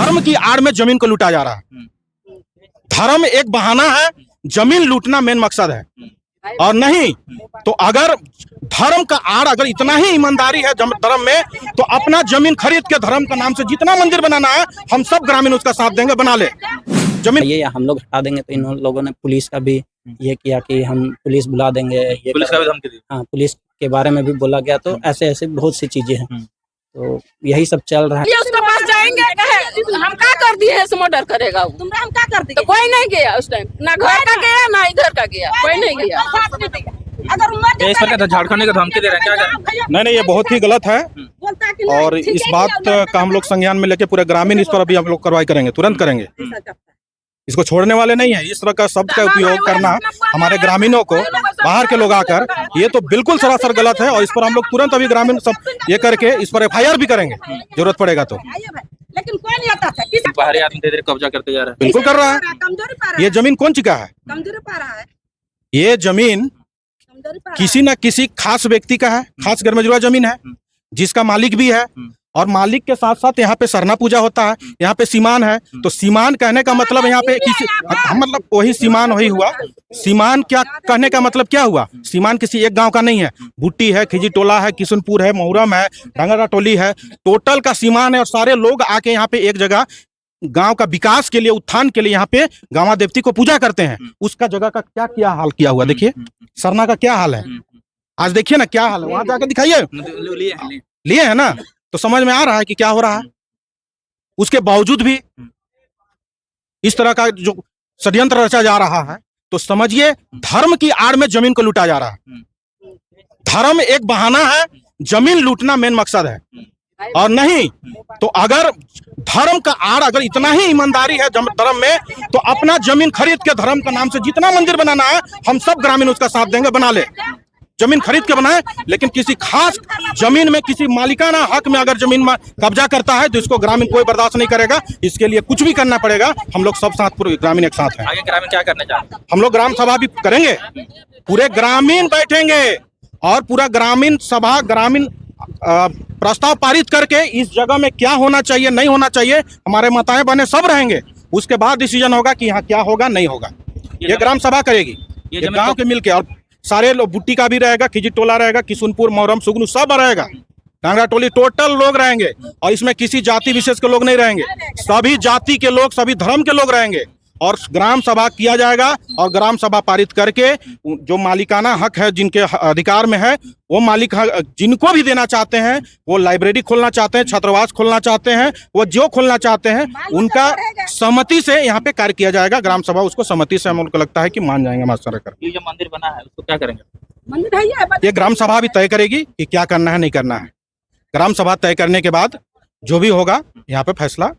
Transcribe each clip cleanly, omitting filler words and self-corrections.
धर्म की आड़ में जमीन को लूटा जा रहा है। धर्म एक बहाना है, जमीन लूटना मेन मकसद है। और नहीं तो अगर धर्म का आड़ अगर इतना ही ईमानदारी है धर्म में, तो अपना जमीन खरीद के धर्म का नाम से जितना मंदिर बनाना है हम सब ग्रामीण उसका साथ देंगे, बना ले जमीन। ये हम लोग हटा देंगे तो इन लोगों ने पुलिस का भी ये किया कि हम पुलिस बुला देंगे, ये पुलिस का भी धमकी दी। हाँ, पुलिस के बारे में भी बोला गया। तो ऐसे ऐसे बहुत सी चीजें हैं, तो यही सब चल रहा है। ये उसके पास जाएंगे, कहे हम क्या कर दिए है, मर्डर करेगा वो। हम क्या कर दिए? तो कोई नहीं गया उस टाइम, ना घर का गया ना इधर का गया, कोई नहीं गया। अगर झारखंड का धमकी दे रहे हैं, क्या करें? नहीं, ये बहुत ही गलत है और इस बात का हम लोग संज्ञान में लेके पूरे ग्रामीण इस पर अभी हम लोग कार्रवाई करेंगे, तुरंत करेंगे। इसको छोड़ने वाले नहीं है। इस तरह का शब्द का उपयोग करना हमारे ग्रामीणों को, बाहर के लोग आकर, ये तो बिल्कुल सरासर गलत है और इस पर हम लोग तुरंत अभी ग्रामीण सब ये करके इस पर FIR भी करेंगे, जरूरत पड़ेगा तो। लेकिन कोई नहीं आता था। बाहरी आदमी धीरे कब्जा करते जा रहा है। बिल्कुल कर रहा है। ये जमीन कौन चुका है? कमजोरी पा रहा है। ये जमीन किसी न किसी खास व्यक्ति का है, खास गरमजुआ जमीन है जिसका मालिक भी है। और मालिक के साथ साथ यहाँ पे सरना पूजा होता है, यहाँ पे सीमान है। तो सीमान कहने का मतलब यहाँ पे किसी मतलब वही सीमान वही हुआ। सीमान क्या कहने का मतलब क्या हुआ? सीमान किसी एक गांव का नहीं है, बुट्टी है, खिजी टोला है, किशनपुर है, मुहर्रम है, ढंगरा टोली है, टोटल का सीमान है। और सारे लोग आके यहाँ पे एक जगह गांव का विकास के लिए, उत्थान के लिए यहाँ पे गांवा देवती को पूजा करते हैं। उसका जगह का क्या क्या हाल किया हुआ देखिए, सरना का क्या हाल है आज देखिए ना, क्या हाल है। वहां जाकर दिखाइए, लिए है ना, तो समझ में आ रहा है कि क्या हो रहा है। उसके बावजूद भी इस तरह का जो षड्यंत्र रचा जा रहा है, तो समझिए धर्म की आड़ में जमीन को लूटा जा रहा है। धर्म एक बहाना है, जमीन लूटना मेन मकसद है। और नहीं तो अगर धर्म का आड़ अगर इतना ही ईमानदारी है धर्म में, तो अपना जमीन खरीद के धर्म का नाम से जितना मंदिर बनाना है हम सब ग्रामीण उसका साथ देंगे, बना ले जमीन खरीद के बनाए। लेकिन किसी खास जमीन में किसी मालिकाना हक में अगर जमीन में कब्जा करता है तो इसको ग्रामीण कोई बर्दाश्त नहीं करेगा। इसके लिए कुछ भी करना पड़ेगा। हम लोग सब साथ, पूरे ग्रामीण एक साथ हैं। आगे ग्रामीण क्या करने चाहते हैं? हम लोग ग्राम सभा भी करेंगे, पूरे ग्रामीण बैठेंगे और पूरा ग्रामीण सभा, ग्रामीण प्रस्ताव पारित करके इस जगह में क्या होना चाहिए, नहीं होना चाहिए, हमारे माताएं बहनें सब रहेंगे। उसके बाद डिसीजन होगा कि यहाँ क्या होगा, नहीं होगा। ये ग्राम सभा करेगी, ये गांव के मिलके। और सारे लोग, बुट्टी का भी रहेगा, खिजी टोला रहेगा, किशनपुर, मुहर्रम, सुगनू सब रहेगा, कांगड़ा टोली, टोटल लोग रहेंगे। और इसमें किसी जाति विशेष के लोग नहीं रहेंगे, सभी जाति के लोग, सभी धर्म के लोग रहेंगे। और ग्राम सभा किया जाएगा और ग्राम सभा पारित करके जो मालिकाना हक है, जिनके अधिकार में है, वो मालिक जिनको भी देना चाहते हैं, वो लाइब्रेरी खोलना चाहते हैं, छात्रावास खोलना चाहते हैं, वो जो खोलना चाहते हैं, उनका सहमति से यहाँ पे कार्य किया जाएगा। ग्राम सभा उसको सहमति से, हमको लगता है कि मान जाएंगे मास्टर कर। ये जो मंदिर बना है उसको क्या करेंगे? मंदिर है ये ग्राम सभा भी तय करेगी कि क्या करना है, नहीं करना है। ग्राम सभा तय करने के बाद जो भी होगा यहाँ पे फैसला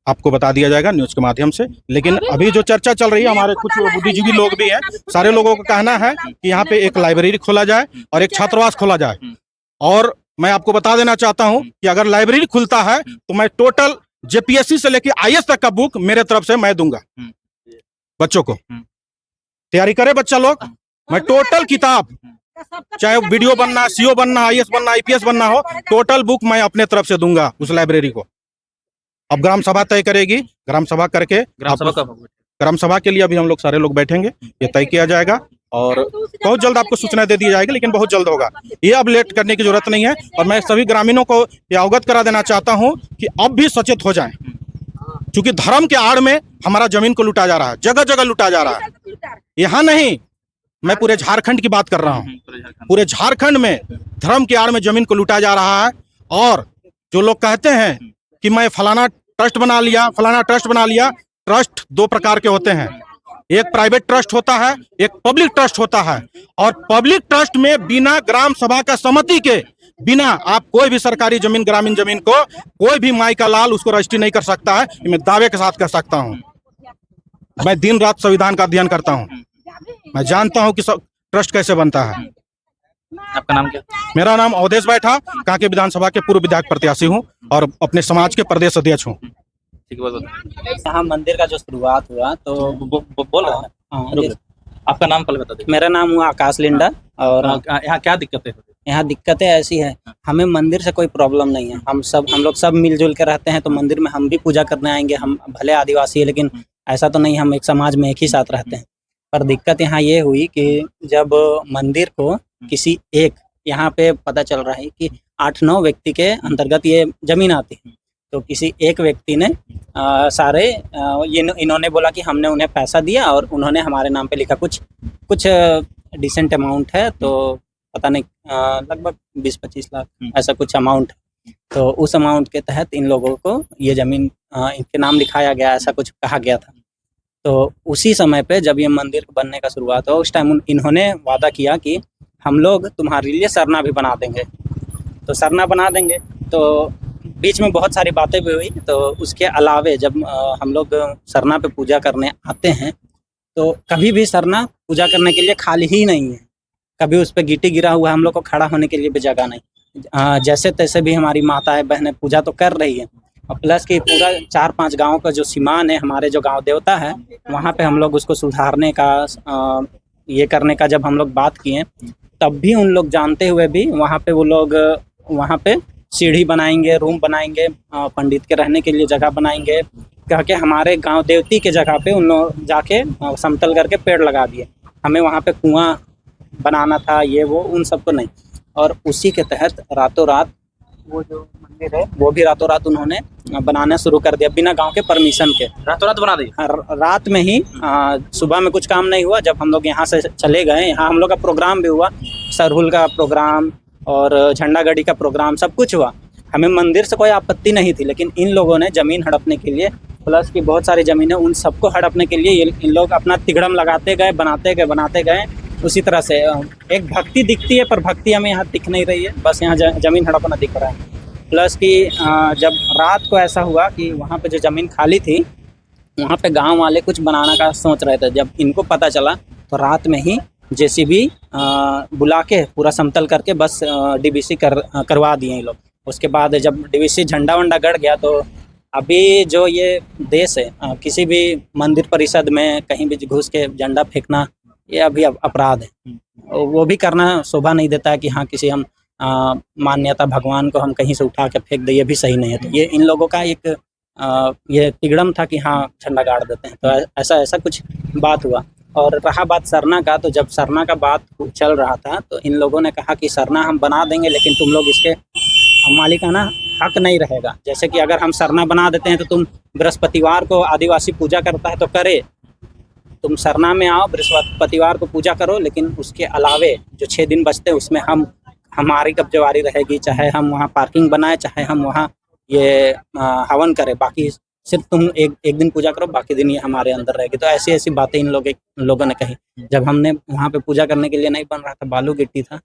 आपको बता दिया जाएगा न्यूज के माध्यम से। लेकिन अभी जो चर्चा चल रही है, हमारे कुछ बुद्धिजीवी लोग भी हैं, सारे लोगों का कहना है कि यहाँ पे एक लाइब्रेरी खोला जाए और एक छात्रावास खोला जाए। और मैं आपको बता देना चाहता हूँ कि अगर लाइब्रेरी खुलता है तो मैं टोटल JPSC से लेके IAS तक का बुक मेरे तरफ से मैं दूंगा बच्चों को। तैयारी करे बच्चा लोग, मैं टोटल किताब, चाहे वीडियो बनना, CO बनना, IAS बनना, IPS बनना हो, टोटल बुक मैं अपने तरफ से दूंगा उस लाइब्रेरी को। अब ग्राम सभा तय करेगी, ग्राम सभा करके ग्राम सभा के लिए अभी हम लोग सारे लोग बैठेंगे, ये तय किया जाएगा और बहुत जल्द आपको सूचना दे दी जाएगी। लेकिन बहुत जल्द होगा, ये अब लेट करने की जरूरत नहीं है। और मैं सभी ग्रामीणों को ये अवगत करा देना चाहता हूँ कि अब भी सचेत हो जाएं, क्योंकि धर्म के आड़ में हमारा जमीन को लूटा जा रहा है, जगह जगह लूटा जा रहा है। यहाँ नहीं, मैं पूरे झारखंड की बात कर रहा हूँ। पूरे झारखंड में धर्म के आड़ में जमीन को लूटा जा रहा है। और जो लोग कहते हैं कि मैं फलाना ट्रस्ट बना लिया, फलाना ट्रस्ट बना लिया, ट्रस्ट दो प्रकार के होते हैं, एक प्राइवेट ट्रस्ट होता है, एक पब्लिक ट्रस्ट होता है। और पब्लिक ट्रस्ट में बिना ग्राम सभा का सहमति के बिना आप कोई भी सरकारी जमीन, ग्रामीण जमीन को कोई भी माई का लाल उसको रजिस्ट्री नहीं कर सकता है। मैं दावे के साथ कह सकता हूँ। मैं दिन रात संविधान का अध्ययन करता हूँ, मैं जानता हूँ कि ट्रस्ट कैसे बनता है। आपका नाम क्या? मेरा नाम अवधेश बैठा, कांके विधानसभा के पूर्व विधायक प्रत्याशी हूँ और अपने समाज के प्रदेश अध्यक्ष हूँ। यहाँ मंदिर का जो शुरुआत हुआ तो बोल रहे हैं। आपका नाम पहले बता दीजिए। मेरा नाम हुआ आकाश लिंडा। और यहाँ क्या दिक्कत है? यहाँ दिक्कतें ऐसी हैं, हमें मंदिर से कोई प्रॉब्लम नहीं है। हम लोग सब मिलजुल के रहते हैं, तो मंदिर में हम भी पूजा करने आएंगे। हम भले आदिवासी है, लेकिन ऐसा तो नहीं हम एक समाज में एक ही साथ रहते हैं। पर दिक्कत यहाँ ये हुई कि जब मंदिर को किसी एक, यहाँ पे पता चल रहा है कि 8-9 व्यक्ति के अंतर्गत ये जमीन आती है। तो किसी एक व्यक्ति ने इन्होंने बोला कि हमने उन्हें पैसा दिया और उन्होंने हमारे नाम पे लिखा, कुछ डिसेंट अमाउंट है, तो पता नहीं लगभग 20-25 लाख ऐसा कुछ अमाउंट है। तो उस अमाउंट के तहत इन लोगों को ये ज़मीन इनके नाम लिखाया गया, ऐसा कुछ कहा गया था। तो उसी समय पे जब ये मंदिर बनने का शुरुआत हुआ, उस टाइम इन्होंने वादा किया कि हम लोग तुम्हारे लिए सरना भी बना देंगे। तो सरना बना देंगे, तो बीच में बहुत सारी बातें भी हुई। तो उसके अलावे जब हम लोग सरना पे पूजा करने आते हैं, तो कभी भी सरना पूजा करने के लिए खाली ही नहीं है। कभी उस पर गिट्टी गिरा हुआ है, हम लोग को खड़ा होने के लिए भी जगह नहीं। जैसे तैसे भी हमारी माताएं बहनें पूजा तो कर रही है, और प्लस कि पूरा 4-5 गांव का जो सीमान है, हमारे जो गांव देवता है, वहाँ पे हम लोग उसको सुधारने का ये करने का जब हम लोग बात किए, तब भी उन लोग जानते हुए भी वहाँ पे वो लोग वहाँ पे सीढ़ी बनाएंगे, रूम बनाएंगे, पंडित के रहने के लिए जगह बनाएंगे कह के हमारे गांव देवती के जगह पे उन लोग जाके समतल करके पेड़ लगा दिए। हमें वहाँ पे कुआं बनाना था, ये वो उन सबको नहीं। और उसी के तहत रातों रात वो जो मंदिर है वो भी रातों रात उन्होंने बनाना शुरू कर दिया, बिना गांव के परमिशन के। रातों रात बना दी? रात में ही। सुबह में कुछ काम नहीं हुआ, जब हम लोग यहाँ से चले गए, यहाँ हम लोग का प्रोग्राम भी हुआ, सरहुल का प्रोग्राम और झंडा गाड़ी का प्रोग्राम, सब कुछ हुआ। हमें मंदिर से कोई आपत्ति नहीं थी, लेकिन इन लोगों ने ज़मीन हड़पने के लिए, प्लस की बहुत सारी ज़मीनें, उन सबको हड़पने के लिए इन लोग अपना तिगड़म लगाते गए, बनाते गए। उसी तरह से एक भक्ति दिखती है, पर भक्ति हमें यहाँ दिख नहीं रही है, बस यहाँ ज़मीन हड़पना दिख रहा है। प्लस कि जब रात को ऐसा हुआ कि वहाँ पे जो ज़मीन खाली थी, वहाँ पे गांव वाले कुछ बनाने का सोच रहे थे। जब इनको पता चला, तो रात में ही जेसीबी बुला के पूरा समतल करके बस डीबीसी करवा दिए ये लोग। उसके बाद जब डीबीसी झंडा वंडा गड़ गया, तो अभी जो ये देश है, किसी भी मंदिर परिषद में कहीं भी घुस के झंडा फेंकना, ये अभी अपराध है। वो भी करना शोभा नहीं देता है कि हाँ किसी हम मान्यता भगवान को हम कहीं से उठा के फेंक दें, ये भी सही नहीं है। तो ये इन लोगों का एक ये तिगड़म था कि हाँ झंडा गाड़ देते हैं। तो ऐसा कुछ बात हुआ। और रहा बात सरना का, तो जब सरना का बात चल रहा था, तो इन लोगों ने कहा कि सरना हम बना देंगे, लेकिन तुम लोग इसके मालिकाना हक नहीं रहेगा। जैसे कि अगर हम सरना बना देते हैं, तो तुम बृहस्पतिवार को आदिवासी पूजा करता है तो करे, तुम सरना में आओ, बृहस्पतिवार को पूजा करो, लेकिन उसके अलावे जो 6 दिन बचते हैं उसमें हमारी कब्जेवारी रहेगी। चाहे हम वहाँ पार्किंग बनाए, चाहे हम वहाँ ये हवन करें, बाकी सिर्फ तुम एक दिन पूजा करो, बाकी दिन ये हमारे अंदर रहेगी। तो ऐसी बातें इन लोगों ने कही। जब हमने वहाँ पे पूजा करने के लिए नहीं बन रहा था, बालू गिट्टी था,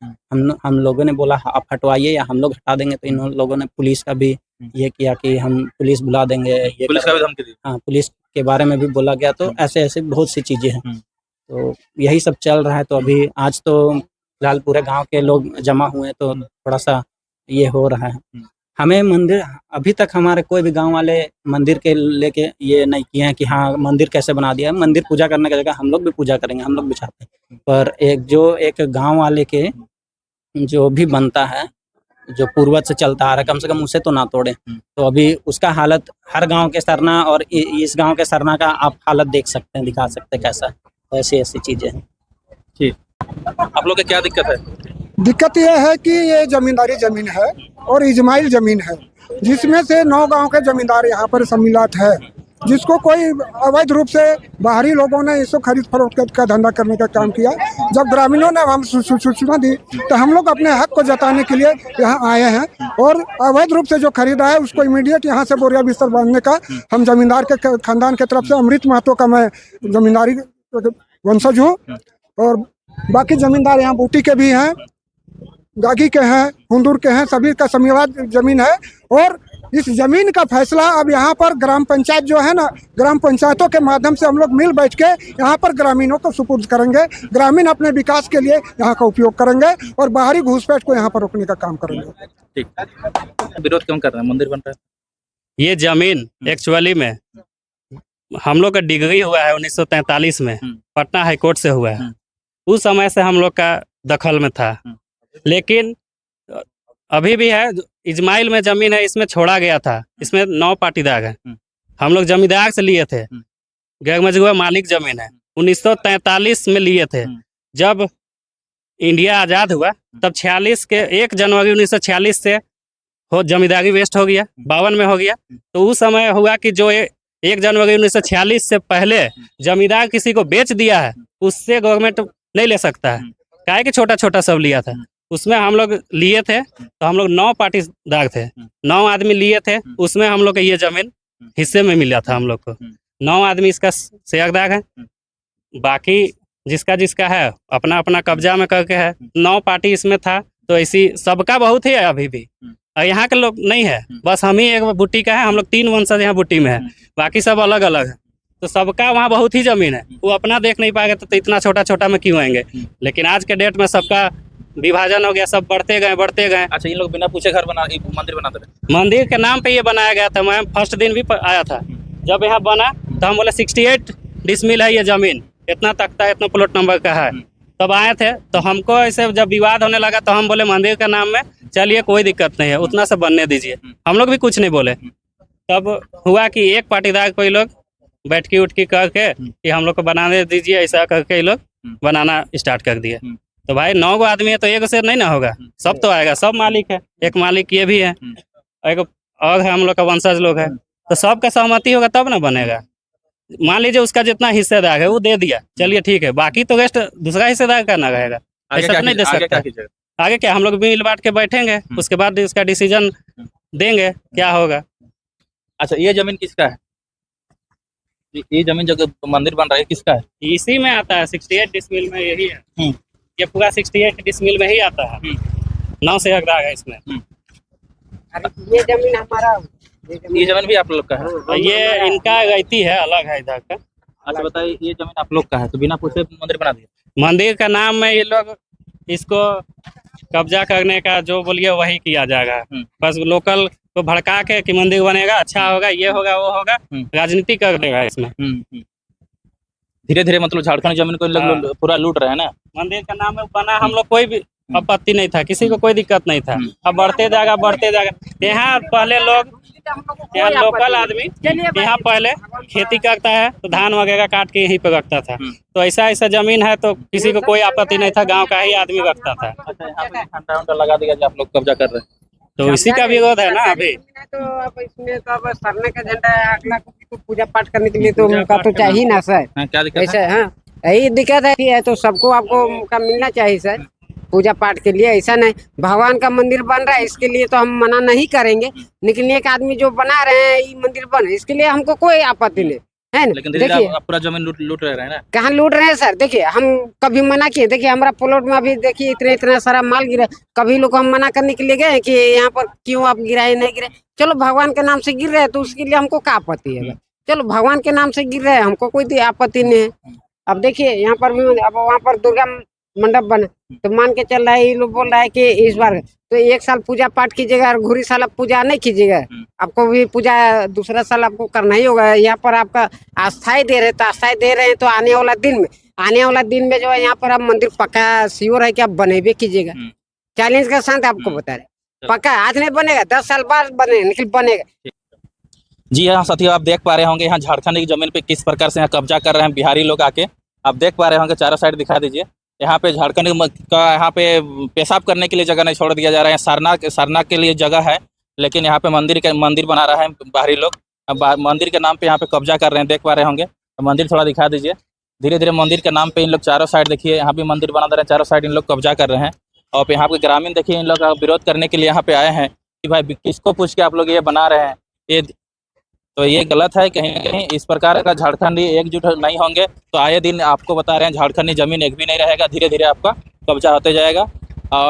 हम लोगों ने बोला आप हटवाइए या हम लोग हटा देंगे। तो इन लोगों ने पुलिस का भी ये किया कि हम पुलिस बुला देंगे, ये पुलिस का भी धमकी दी? हाँ, पुलिस के बारे में भी बोला गया। तो ऐसे बहुत सी चीज़ें हैं। तो यही सब चल रहा है। तो अभी आज तो फिलहाल पूरे गांव के लोग जमा हुए हैं, तो थोड़ा सा ये हो रहा है। हमें मंदिर, अभी तक हमारे कोई भी गांव वाले मंदिर के लेके ये नहीं किए हैं कि हाँ मंदिर कैसे बना दिया। मंदिर पूजा करने की जगह हम लोग भी पूजा करेंगे, हम लोग भी चाहते हैं। पर एक गांव वाले के जो भी बनता है, जो पूर्वज से चलता आ रहा है, कम से कम उसे तो ना तोड़े। तो अभी उसका हालत हर गांव के सरना और इस गांव के सरना का आप हालत देख सकते हैं, दिखा सकते हैं कैसा है। तो ऐसी चीजें हैं। ठीक, आप लोग की क्या दिक्कत है? दिक्कत यह है कि ये जमींदारी जमीन है और इजमाइल जमीन है, जिसमें से 9 गांव के जमींदार यहाँ पर सम्मिलित है, जिसको कोई अवैध रूप से बाहरी लोगों ने इसको खरीद फरोख्त का धंधा करने का काम किया। जब ग्रामीणों ने हम सूचना दी, तो हम लोग अपने हक को जताने के लिए यहाँ आए हैं। और अवैध रूप से जो खरीदा है उसको इमीडिएट यहाँ से बोरिया बिस्तर बांधने का हम जमींदार के खानदान की तरफ से, अमृत महतो का मैं जमींदारी वंशज हूँ, और बाकी जमींदार यहाँ बूटी के भी हैं, गागी के हैं, हुंदूर के हैं, सभी का सम्मिलित जमीन है। और इस जमीन का फैसला अब यहाँ पर ग्राम पंचायत जो है ना, ग्राम पंचायतों के माध्यम से हम लोग मिल बैठ के यहाँ पर ग्रामीणों को सुपुर्द करेंगे। ग्रामीण अपने विकास के लिए यहाँ का उपयोग करेंगे और बाहरी घुसपैठ को यहाँ पर रोकने का काम करेंगे। ठीक, विरोध क्यों कर रहे हैं? मंदिर बन रहा है। ये जमीन एक्चुअली में हम लोग का डिग्री हुआ है 1943 में, पटना हाईकोर्ट से हुआ है। उस समय से हम लोग का दखल में था, लेकिन अभी भी है। इजमाइल में जमीन है, इसमें छोड़ा गया था। इसमें 9 पाटीदार है। हम लोग जमींदार से लिए थे। गैर मजबूर मालिक जमीन है। 1943 में लिए थे। जब इंडिया आज़ाद हुआ तब 46 के 1 जनवरी 1946 से हो जमींदारी वेस्ट हो गया, 52 में हो गया। तो उस समय हुआ कि जो 1 जनवरी 1946 से पहले जमींदार किसी को बेच दिया है, उससे गवर्नमेंट नहीं ले सकता है। काहे कि छोटा छोटा सब लिया था। उसमें हम लोग लिए थे, तो हम लोग 9 पाटीदार थे, 9 आदमी लिए थे। उसमें हम लोग को ये जमीन हिस्से में मिला था। हम लोग को 9 आदमी इसका शेयरदार है। बाकी जिसका जिसका है अपना अपना कब्जा में करके है। 9 पार्टी इसमें था, तो ऐसी सबका बहुत ही है अभी भी। और यहाँ के लोग नहीं है, बस हम ही एक बुट्टी का है। हम लोग 3 वंशज यहाँ बुट्टी में है, बाकी सब अलग अलग है। तो सबका वहाँ बहुत ही जमीन है। वो अपना देख नहीं पाएगा तो इतना छोटा छोटा में क्यों आएंगे। लेकिन आज के डेट में सबका विभाजन हो गया, सब बढ़ते गए। अच्छा, इन लोग बिना पूछे घर बना मंदिर बनाते रहे। मंदिर के नाम पे ये बनाया गया था। मैं फर्स्ट दिन भी आया था जब यहाँ बना, तो हम बोले 68 डिसमिल है ये जमीन, इतना तख्ता है, इतना प्लॉट नंबर का है। तब आए थे तो हमको ऐसे जब विवाद होने लगा तो हम बोले मंदिर के नाम में चलिए कोई दिक्कत नहीं है, उतना से बनने दीजिए। हम लोग भी कुछ नहीं बोले। तब हुआ कि एक पाटीदार कोई लोग बैठकी उठकी करके कि हम लोग को बनाने दीजिए, ऐसा करके ये लोग बनाना स्टार्ट कर दिए। तो भाई 9 गो आदमी है तो एक से नहीं ना होगा, सब तो आएगा। सब मालिक है, एक मालिक ये भी है, एक और है हम लोग का वंशज लोग है। तो सबका सहमति होगा तब ना बनेगा। मान लीजिए उसका जितना हिस्सेदार है वो दे दिया, चलिए ठीक है। बाकी तो रेस्ट दूसरा हिस्सेदार करना रहेगा, ऐसा तो नहीं दे सकता। आगे क्या हम लोग मिल बांट के बैठेंगे, उसके बाद इसका डिसीजन देंगे क्या होगा। अच्छा, ये जमीन किसका है? ये जमीन जो मंदिर बन रहा है किसका है? इसी में आता है 68 डिसमिल में, यही है। ये पूरा 68 डिसमिल में ही आता है। 9 शेयरदार है इसमें। ये जमीन हमारा, ये जमीन भी आप लोग का है? ये इनका रहती है, अलग है इधर का। अच्छा बताइए, ये जमीन आप लोग का है तो बिना पूछे मंदिर बना दिया? मंदिर का नाम में ये लोग इसको कब्जा करने का जो बोलिए वही किया जाएगा। बस लोकल को भड़का के कि मंदिर बनेगा, अच्छा होगा, ये होगा, वो होगा, राजनीति कर देगा इसमें। धीरे धीरे मतलब झारखंड जमीन को इन लोग पूरा लूट रहे हैं ना। मंदिर का नाम में बना, हम लोग कोई भी आपत्ति नहीं था, किसी को कोई दिक्कत नहीं था। अब बढ़ते जाएगा। यहाँ पहले लोग, यहाँ लोकल आदमी यहाँ पहले खेती करता है तो धान वगैरह काट के यहीं पे रखता था। तो ऐसा जमीन है तो किसी को कोई आपत्ति नहीं था, गांव का ही आदमी रखता था। अच्छा, यहाँ पे झंडा उंडा लगा दिया जो आप लोग कब्जा कर रहे हैं, तो इसी का विरोध है ना अभी। तो अब इसमें तो अब सरने का झंडा है, अगला को पूजा पाठ करने के लिए तो उनका तो चाहिए ना सर। क्या दिक्कत ऐसा है, यही दिक्कत है तो सबको आपको मौका मिलना चाहिए सर पूजा पाठ के लिए। ऐसा नहीं, भगवान का मंदिर बन रहा है इसके लिए तो हम मना नहीं करेंगे, लेकिन एक आदमी जो बना रहे हैं ये मंदिर बने इसके लिए हमको कोई आपत्ति नहीं है। लेकिन देखिए आप पूरा जमीन लूट रहे हैं ना। कहाँ लूट रहे हैं सर? देखिए हम कभी मना किए? देखिए हमारा प्लॉट में अभी देखिए इतना सारा माल गिरा। कभी लोग हम मना करने के लिए गए कि यहाँ पर क्यों आप गिराए, नहीं गिराए? चलो भगवान के नाम से गिर रहे हैं तो उसके लिए हमको क्या आपत्ति है? चलो भगवान के नाम से गिर रहे हैं, हमको कोई आपत्ति नहीं है। अब देखिए यहाँ पर भी, अब वहाँ पर दुर्गा मंडप बना तो मान के चल रहा है, ये लोग बोल रहा है कि इस बार तो 1 साल पूजा पाठ कीजिएगा और घुरी साल आप पूजा नहीं कीजिएगा। आपको भी पूजा दूसरा साल आपको करना ही होगा। यहाँ पर आपका अस्थाई दे रहे हैं तो आने वाला दिन में जो है यहाँ पर आप मंदिर पक्का श्योर है कि आप बनेबे कीजिएगा। चैलेंज के साथ आपको बता रहे, पक्का आज नहीं बनेगा, 10 साल बाद बनेगा। जी हाँ साथियों, आप देख पा रहे होंगे यहाँ झारखंड की जमीन पे किस प्रकार से यहाँ कब्जा कर रहे हैं बिहारी लोग आके। आप देख पा रहे होंगे, चारों साइड दिखा दीजिए। यहाँ पे झारखंड का यहाँ पे पेशाब करने के लिए जगह नहीं छोड़ दिया जा रहा है। सरना के लिए जगह है, लेकिन यहाँ पे मंदिर बना रहा है बाहरी लोग। अब मंदिर के नाम पे यहाँ पे कब्जा कर रहे हैं, देख पा रहे होंगे। मंदिर थोड़ा दिखा दीजिए। धीरे धीरे मंदिर के नाम पे इन लोग चारों साइड देखिए यहाँ भी मंदिर बना दे रहे हैं, चारों साइड इन लोग कब्जा कर रहे हैं। और यहाँ पे ग्रामीण देखिए इन लोग का विरोध करने के लिए यहाँ पे आए हैं कि भाई किसको पूछ के आप लोग ये बना रहे हैं, तो ये गलत है। कहीं ना कहीं इस प्रकार का झारखंडी एकजुट नहीं होंगे तो आए दिन आपको बता रहे हैं झारखंडी जमीन एक भी नहीं रहेगा, धीरे धीरे आपका कब्जा होते जाएगा। और